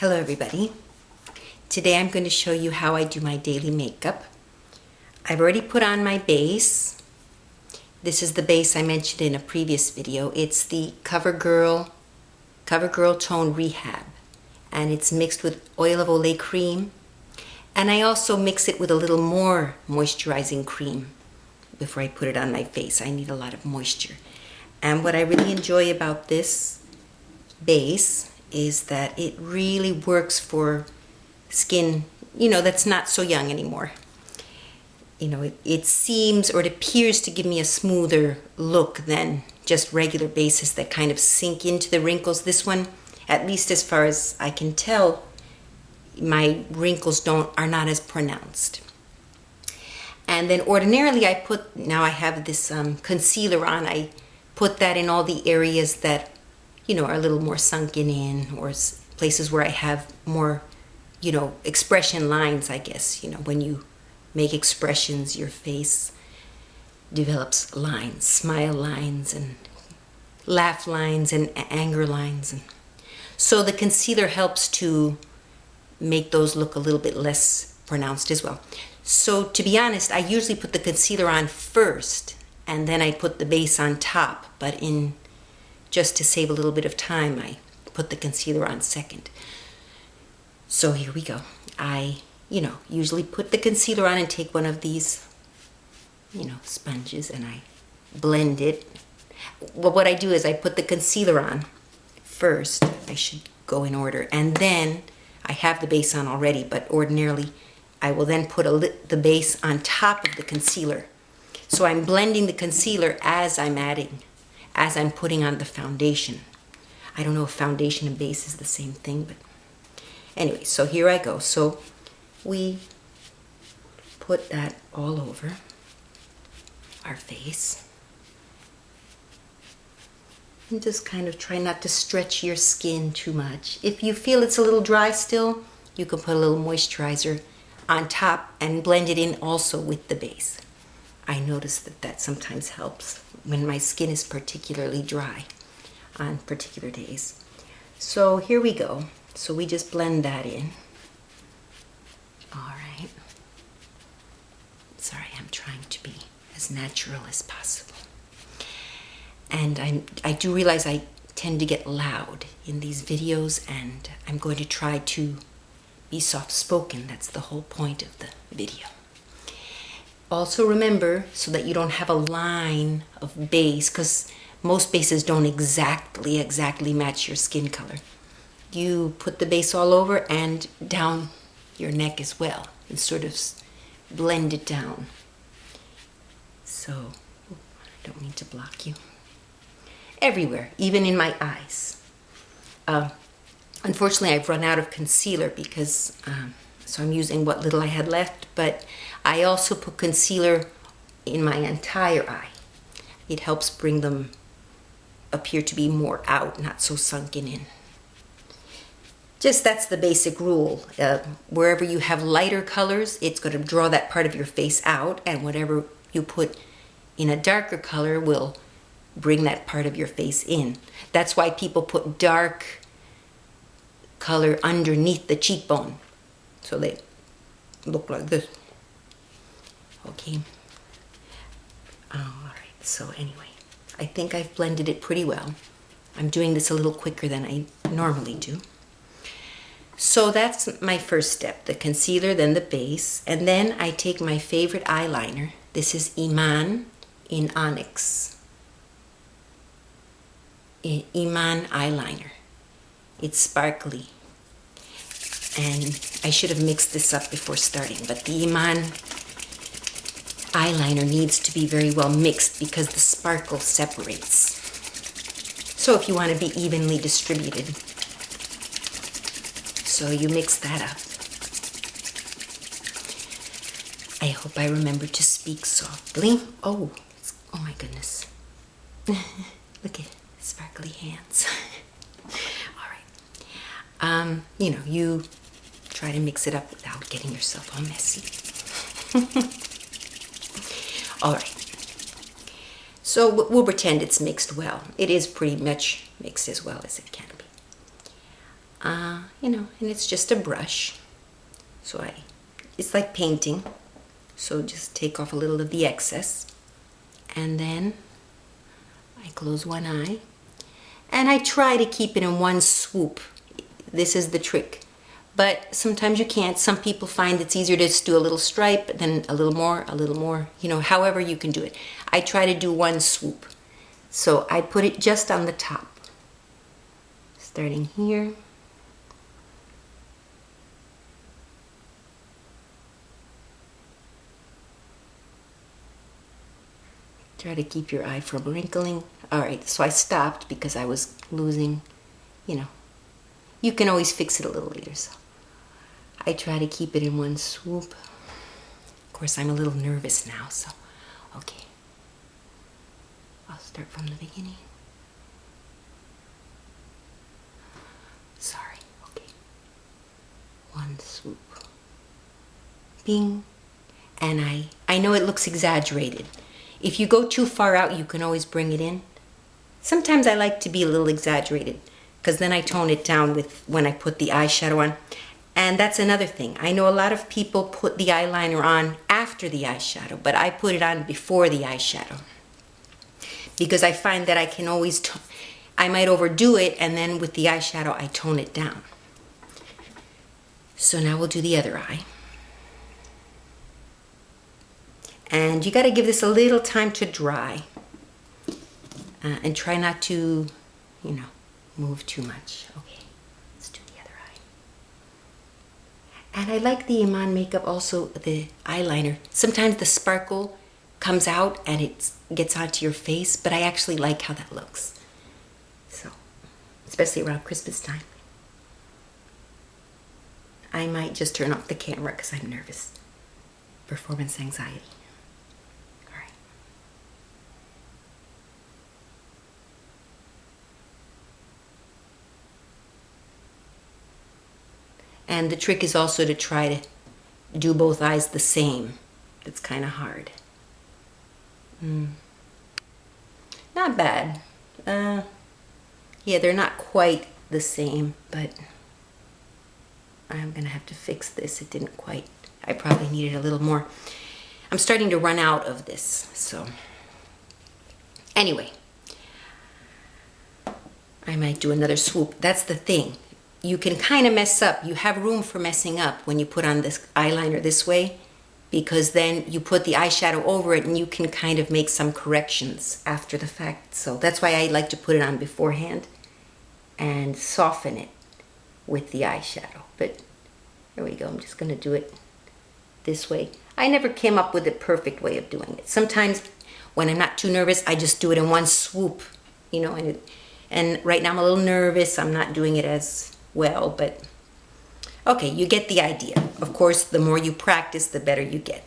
Hello everybody. Today I'm going to show you how I do my daily makeup. I've already put on my base. This is the base I mentioned in a previous video. It's the CoverGirl Tone Rehab, and it's mixed with oil of Olay cream, and I also mix it with a little more moisturizing cream before I put it on my face. I need a lot of moisture. And what I really enjoy about this base is that it really works for skin, that's not so young anymore. It seems, or it appears to give me a smoother look than just regular bases that kind of sink into the wrinkles. This one, at least as far as I can tell, my wrinkles are not as pronounced. And then ordinarily now I have this concealer on. I put that in all the areas that are a little more sunken in, or places where I have more, expression lines, I guess. When you make expressions, your face develops lines, smile lines and laugh lines and anger lines. And so the concealer helps to make those look a little bit less pronounced as well. So to be honest, I usually put the concealer on first and then I put the base on top, but just to save a little bit of time, I put the concealer on second. So here we go. I, usually put the concealer on and take one of these, sponges, and I blend it. Well, what I do is I put the concealer on first. I should go in order. And then I have the base on already, but ordinarily I will then put the base on top of the concealer. So I'm blending the concealer as I'm putting on the foundation. I don't know if foundation and base is the same thing, but anyway, so here I go. So we put that all over our face. And just kind of try not to stretch your skin too much. If you feel it's a little dry still, you can put a little moisturizer on top and blend it in also with the base. I notice that sometimes helps when my skin is particularly dry on particular days. So here we go. So we just blend that in. All right. Sorry, I'm trying to be as natural as possible. And I do realize I tend to get loud in these videos, and I'm going to try to be soft-spoken. That's the whole point of the video. Also remember, so that you don't have a line of base, because most bases don't exactly match your skin color. You put the base all over and down your neck as well, and sort of blend it down. So, I don't mean to block you. Everywhere, even in my eyes. Unfortunately, I've run out of concealer because so I'm using what little I had left, but I also put concealer in my entire eye. It helps bring them appear to be more out, not so sunken in. That's the basic rule. Wherever you have lighter colors, it's going to draw that part of your face out, and whatever you put in a darker color will bring that part of your face in. That's why people put dark color underneath the cheekbone, so they look like this. Okay. All right. So anyway, I think I've blended it pretty well. I'm doing this a little quicker than I normally do. So that's my first step, the concealer, then the base, and then I take my favorite eyeliner. This is Iman in Onyx. Iman eyeliner. It's sparkly. And I should have mixed this up before starting, but the Iman eyeliner needs to be very well mixed because the sparkle separates. So if you want to be evenly distributed, so you mix that up. I hope I remember to speak softly. Oh my goodness. Look at sparkly hands. All right. You try to mix it up without getting yourself all messy. All right. So we'll pretend it's mixed well. It is pretty much mixed as well as it can be. you know, and it's just a brush. So it's like painting. So just take off a little of the excess. And then I close one eye. And I try to keep it in one swoop. This is the trick. But sometimes you can't. Some people find it's easier to just do a little stripe, then a little more, you know, however you can do it. I try to do one swoop. So I put it just on the top. Starting here. Try to keep your eye from wrinkling. All right, so I stopped because I was losing, you know. You can always fix it a little later, so I try to keep it in one swoop. Of course, I'm a little nervous now, so okay. I'll start from the beginning. Sorry, okay. One swoop. Bing. And I know it looks exaggerated. If you go too far out, you can always bring it in. Sometimes I like to be a little exaggerated because then I tone it down with when I put the eyeshadow on. And that's another thing. I know a lot of people put the eyeliner on after the eyeshadow, but I put it on before the eyeshadow because I find that I can always, I might overdo it, and then with the eyeshadow I tone it down. So now we'll do the other eye. And you got to give this a little time to dry and try not to, you know, move too much. Okay, let's do the other eye. And I like the Iman makeup also, the eyeliner. Sometimes the sparkle comes out and it gets onto your face, but I actually like how that looks. So, especially around Christmas time. I might just turn off the camera because I'm nervous. Performance anxiety. And the trick is also to try to do both eyes the same. It's kind of hard. Not bad. Yeah, they're not quite the same, but I'm gonna have to fix this. It didn't quite, I probably needed a little more. I'm starting to run out of this, so. Anyway, I might do another swoop. That's the thing. You can kind of mess up. You have room for messing up when you put on this eyeliner this way, because then you put the eyeshadow over it and you can kind of make some corrections after the fact. So that's why I like to put it on beforehand and soften it with the eyeshadow. But there we go. I'm just going to do it this way. I never came up with a perfect way of doing it. Sometimes when I'm not too nervous, I just do it in one swoop, you know, and right now I'm a little nervous. I'm not doing it as well, but okay, you get the idea. Of course, the more you practice, the better you get.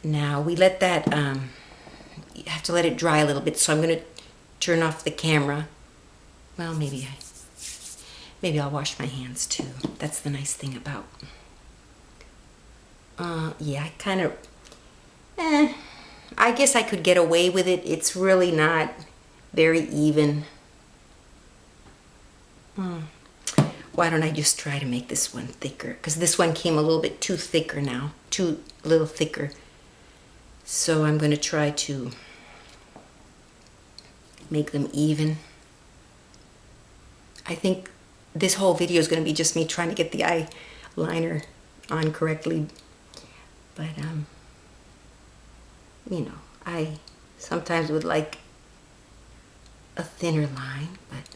Now we let that, you have to let it dry a little bit, so I'm going to turn off the camera. Well, maybe I'll wash my hands too. That's the nice thing about, yeah, I kind of, I guess I could get away with it. It's really not very even. Why don't I just try to make this one thicker? Because this one came a little bit too thicker now. A little thicker. So I'm going to try to make them even. I think this whole video is going to be just me trying to get the eyeliner on correctly. But, you know, I sometimes would like a thinner line, but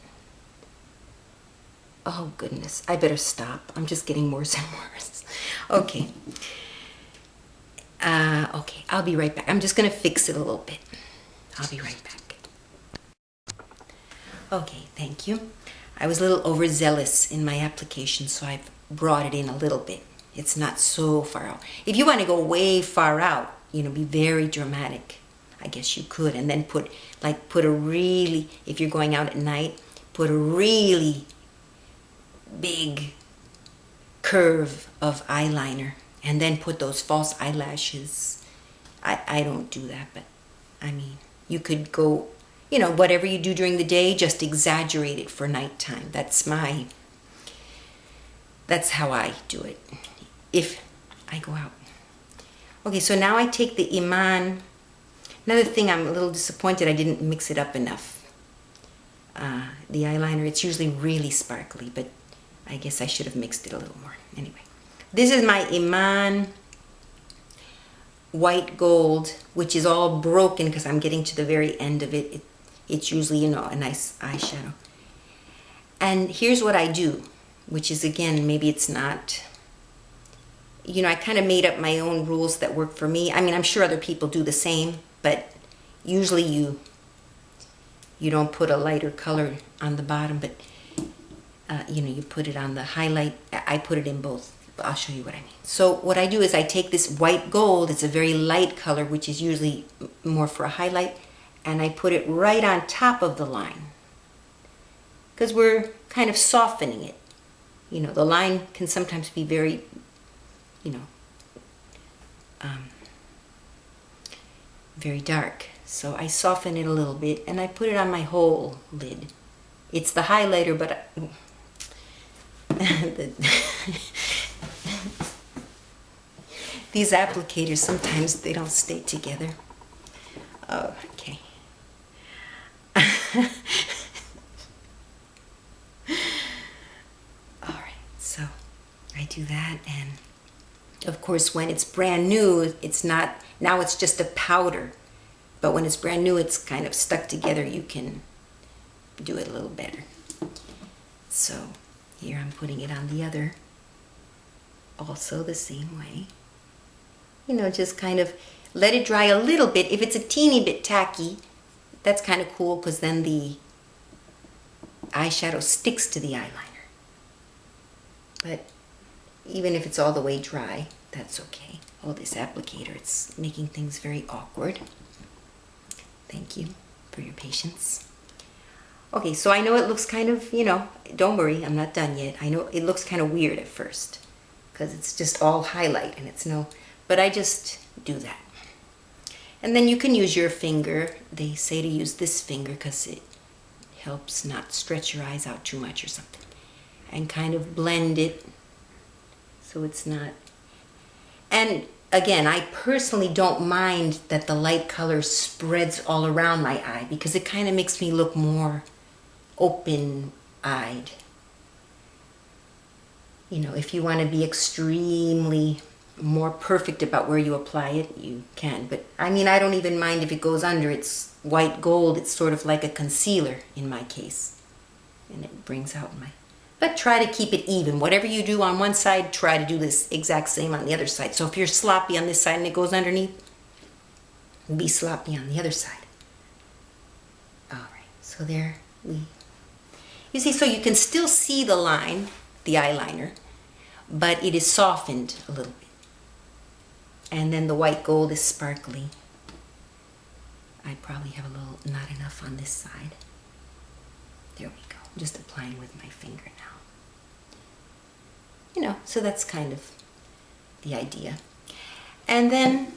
oh goodness, I better stop. I'm just getting worse and worse. Okay. Okay, I'll be right back. I'm just gonna fix it a little bit. I'll be right back. Okay, thank you. I was a little overzealous in my application, so I've brought it in a little bit. It's not so far out. If you want to go way far out, you know, be very dramatic, I guess you could, and then put a really, if you're going out at night, put a really big curve of eyeliner and then put those false eyelashes. I don't do that, but I mean, you could go you know, whatever you do during the day, just exaggerate it for nighttime. That's how I do it if I go out. Okay, so now I take the Iman. Another thing, I'm a little disappointed I didn't mix it up enough. The eyeliner, it's usually really sparkly, but I guess I should have mixed it a little more. Anyway, this is my Iman white gold, which is all broken because I'm getting to the very end of it. It's usually, you know, a nice eyeshadow. And here's what I do, which is, again, maybe it's not, you know, I kind of made up my own rules that work for me. I mean, I'm sure other people do the same, but usually you don't put a lighter color on the bottom, but you know, you put it on the highlight. I put it in both. I'll show you what I mean. So what I do is I take this white gold, it's a very light color, which is usually more for a highlight, and I put it right on top of the line, because we're kind of softening it. You know, the line can sometimes be very, you know, very dark. So I soften it a little bit, and I put it on my whole lid. It's the highlighter, but these applicators, sometimes they don't stay together. Oh, okay. All right, so I do that, and of course when it's brand new, it's not, now it's just a powder. But when it's brand new, it's kind of stuck together. You can do it a little better. So here I'm putting it on the other, also the same way. You know, just kind of let it dry a little bit. If it's a teeny bit tacky, that's kind of cool, because then the eyeshadow sticks to the eyeliner. But even if it's all the way dry, that's okay. Oh, this applicator, it's making things very awkward. Thank you for your patience. Okay, so I know it looks kind of, you know, don't worry, I'm not done yet. I know it looks kind of weird at first because it's just all highlight and it's no, but I just do that. And then you can use your finger. They say to use this finger because it helps not stretch your eyes out too much or something. And kind of blend it so it's not, and again, I personally don't mind that the light color spreads all around my eye, because it kind of makes me look more open-eyed. You know, if you want to be extremely more perfect about where you apply it, you can. But I mean, I don't even mind if it goes under. It's white gold. It's sort of like a concealer in my case. And it brings out my... But try to keep it even. Whatever you do on one side, try to do this exact same on the other side. So if you're sloppy on this side and it goes underneath, be sloppy on the other side. All right, so there we... You see, so you can still see the line, the eyeliner, but it is softened a little bit. And then the white gold is sparkly. I probably have a little, not enough on this side. There we go. I'm just applying with my finger now. You know, so that's kind of the idea. And then,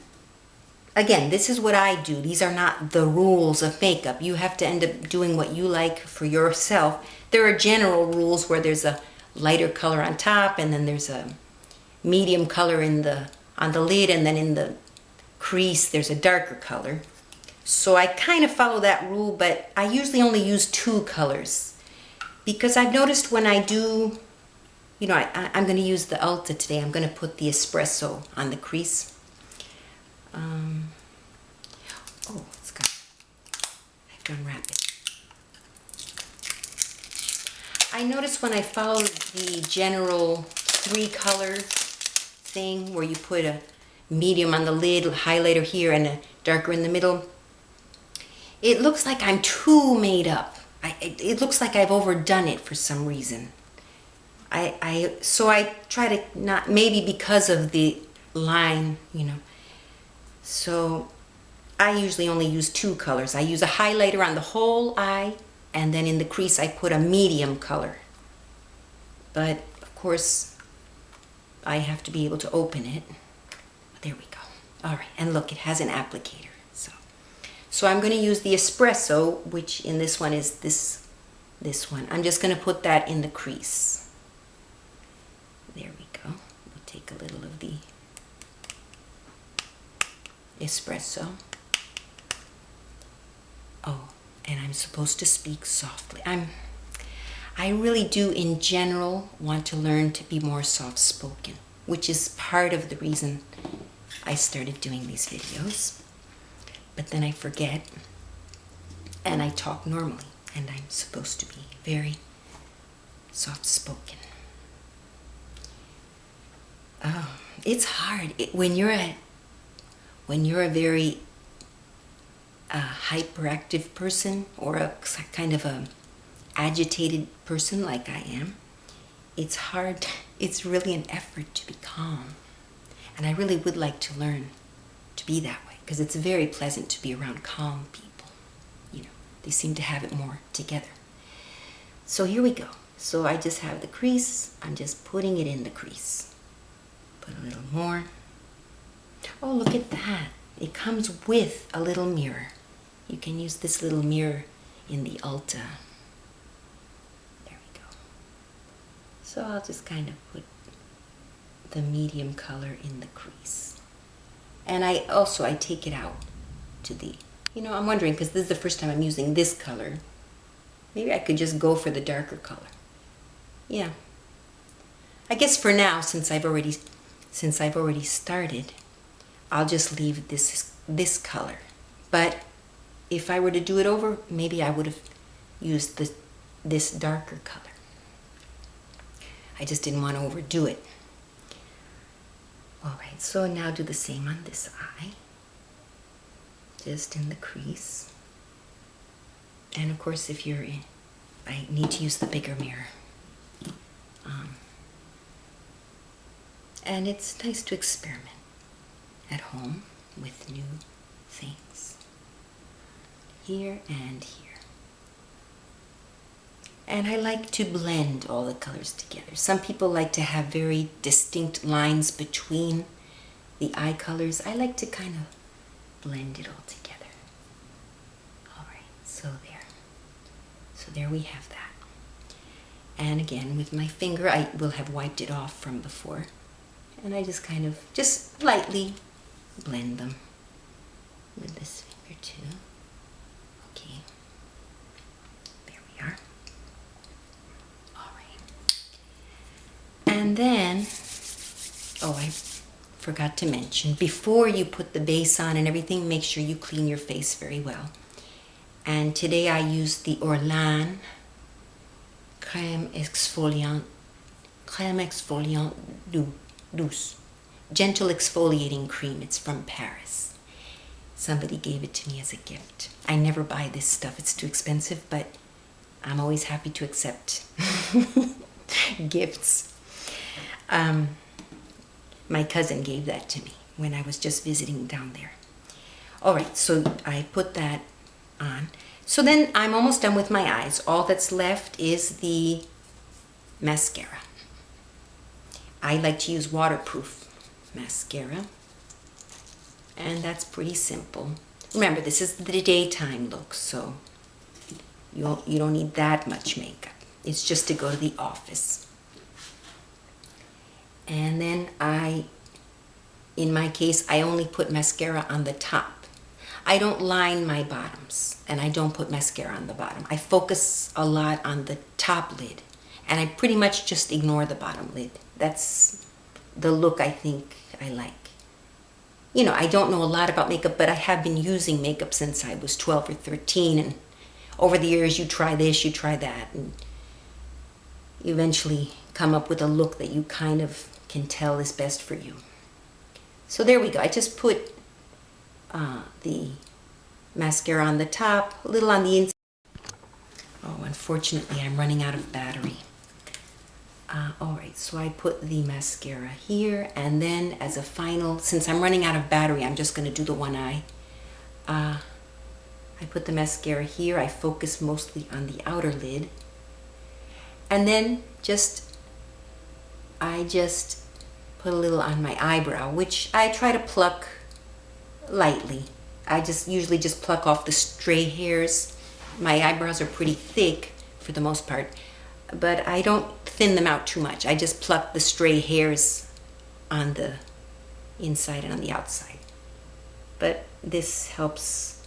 again, this is what I do. These are not the rules of makeup. You have to end up doing what you like for yourself. There are general rules where there's a lighter color on top, and then there's a medium color on the lid, and then in the crease there's a darker color. So I kind of follow that rule, but I usually only use 2 colors. Because I've noticed when I do, you know, I'm going to use the Ulta today. I'm going to put the espresso on the crease. Oh, it's got, I have to unwrap it. I notice when I follow the general 3-color thing, where you put a medium on the lid, a highlighter here, and a darker in the middle, it looks like I'm too made up. It looks like I've overdone it for some reason. So I try to not, maybe because of the line, you know. So I usually only use 2 colors. I use a highlighter on the whole eye, and then in the crease I put a medium color. But of course I have to be able to open it. There we go. All right, and look, it has an applicator. So I'm going to use the espresso, which in this one is this one. I'm just going to put that in the crease. There we go. We'll take a little of the espresso. Oh, and I'm supposed to speak softly. I really do in general want to learn to be more soft-spoken, which is part of the reason I started doing these videos. But then I forget and I talk normally, and I'm supposed to be very soft-spoken. Oh, it's hard when you're a very hyperactive person, or a kind of a agitated person like I am. It's hard. It's really an effort to be calm, and I really would like to learn to be that way, because it's very pleasant to be around calm people. You know, they seem to have it more together. So here we go. So I just have the crease. I'm just putting it in the crease. Put a little more. Oh, look at that. It comes with a little mirror. You can use this little mirror in the Ulta. There we go. So I'll just kind of put the medium color in the crease. And I take it out to the, I'm wondering, because this is the first time I'm using this color. Maybe I could just go for the darker color. Yeah. I guess for now, since I've already started, I'll just leave this color. But if I were to do it over, maybe I would have used this darker color. I just didn't want to overdo it. All right, so now do the same on this eye. Just in the crease. And of course, I need to use the bigger mirror. And it's nice to experiment at home with new things. Here and here. And I like to blend all the colors together. Some people like to have very distinct lines between the eye colors. I like to kind of blend it all together. All right, so there. So there we have that. And again, with my finger, I will have wiped it off from before. And I just kind of, just lightly blend them with this finger too. Okay, there we are. All right. And then, I forgot to mention, before you put the base on and everything, make sure you clean your face very well. And today I used the Orlan Crème Exfoliant Douce. Gentle exfoliating cream. It's from Paris. Somebody gave it to me as a gift. I never buy this stuff. It's too expensive, but I'm always happy to accept gifts. My cousin gave that to me when I was just visiting down there. All right, so I put that on. So then I'm almost done with my eyes. All that's left is the mascara. I like to use waterproof mascara, and that's pretty simple. Remember, this is the daytime look, so you don't need that much makeup. It's just to go to the office. And then in my case, I only put mascara on the top. I don't line my bottoms, and I don't put mascara on the bottom. I focus a lot on the top lid, and I pretty much just ignore the bottom lid. That's the look I think I like. I don't know a lot about makeup, but I have been using makeup since I was 12 or 13, and over the years you try this, you try that, and you eventually come up with a look that you kind of can tell is best for you. So there we go. I just put the mascara on the top, a little on the inside. Oh, unfortunately, I'm running out of battery. All right, so I put the mascara here, and then as a final, since I'm running out of battery, I'm just going to do the one eye. I put the mascara here. I focus mostly on the outer lid. And then I just put a little on my eyebrow, which I try to pluck lightly. I just usually just pluck off the stray hairs. My eyebrows are pretty thick for the most part, but I don't thin them out too much. I just pluck the stray hairs on the inside and on the outside. But this helps,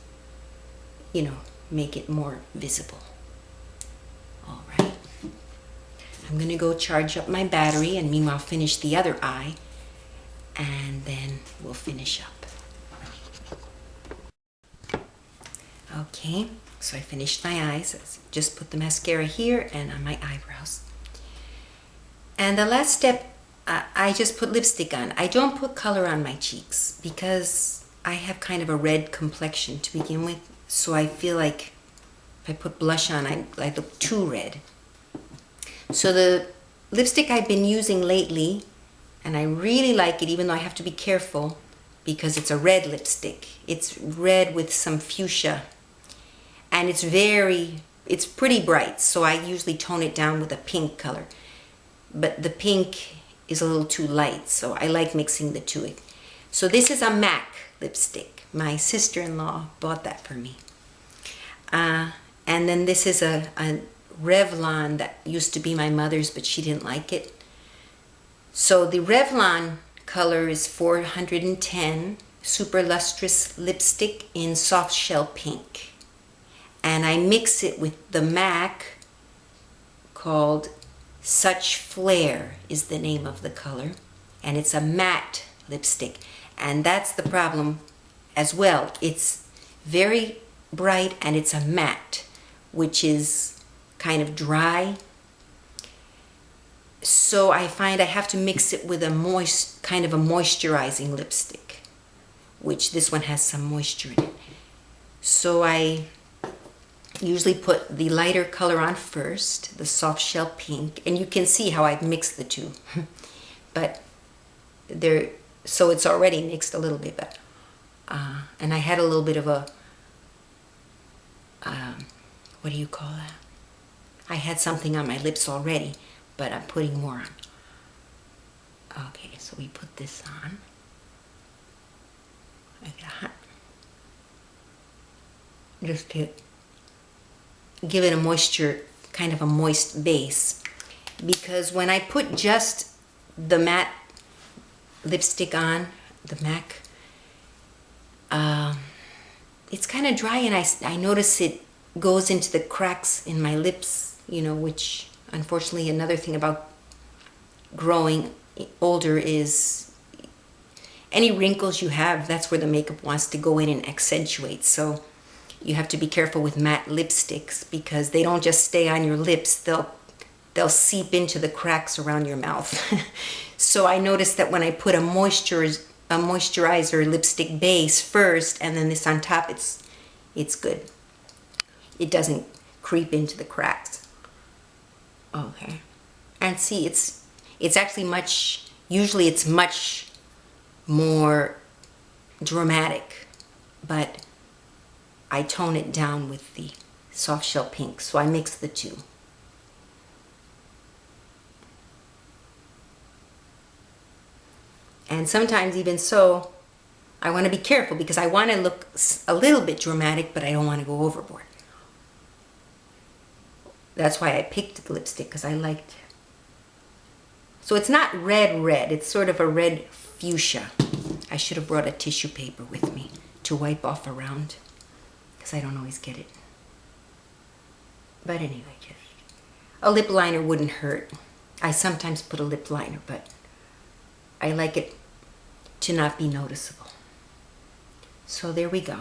you know, make it more visible. All right. I'm gonna go charge up my battery and meanwhile finish the other eye, and then we'll finish up. Okay, so I finished my eyes. Just put the mascara here and on my eyebrows. And the last step, I just put lipstick on. I don't put color on my cheeks because I have kind of a red complexion to begin with. So I feel like if I put blush on, I look too red. So the lipstick I've been using lately, and I really like it, even though I have to be careful because it's a red lipstick. It's red with some fuchsia, and it's pretty bright, so I usually tone it down with a pink color. But the pink is a little too light, so I like mixing the two. So this is a MAC lipstick. My sister-in-law bought that for me. And then this is a Revlon that used to be my mother's, but she didn't like it. So the Revlon color is 410, Super Lustrous Lipstick in Soft Shell Pink. And I mix it with the MAC called Such Flare is the name of the color. And it's a matte lipstick. And that's the problem as well. It's very bright and it's a matte, which is kind of dry. So I find I have to mix it with a kind of a moisturizing lipstick, which this one has some moisture in it. So I usually put the lighter color on first, the soft shell pink, and you can see how I've mixed the two. But so it's already mixed a little bit, but and I had a little bit of a what do you call that? I had something on my lips already, but I'm putting more on. Okay, so we put this on like that, just to give it a moisture, kind of a moist base. Because when I put just the matte lipstick on, the MAC, it's kind of dry, and I notice it goes into the cracks in my lips, you know, which unfortunately another thing about growing older is any wrinkles you have, that's where the makeup wants to go in and accentuate. So you have to be careful with matte lipsticks because they don't just stay on your lips, they'll seep into the cracks around your mouth. So I noticed that when I put a moisturizer lipstick base first and then this on top, it's good. It doesn't creep into the cracks. Okay. And see, it's actually usually it's much more dramatic, but I tone it down with the soft shell pink, so I mix the two. And sometimes even so, I want to be careful because I want to look a little bit dramatic, but I don't want to go overboard. That's why I picked the lipstick, because I liked it. So it's not red, it's sort of a red fuchsia. I should have brought a tissue paper with me to wipe off around, because I don't always get it. But anyway, just a lip liner wouldn't hurt. I sometimes put a lip liner, but I like it to not be noticeable. So there we go.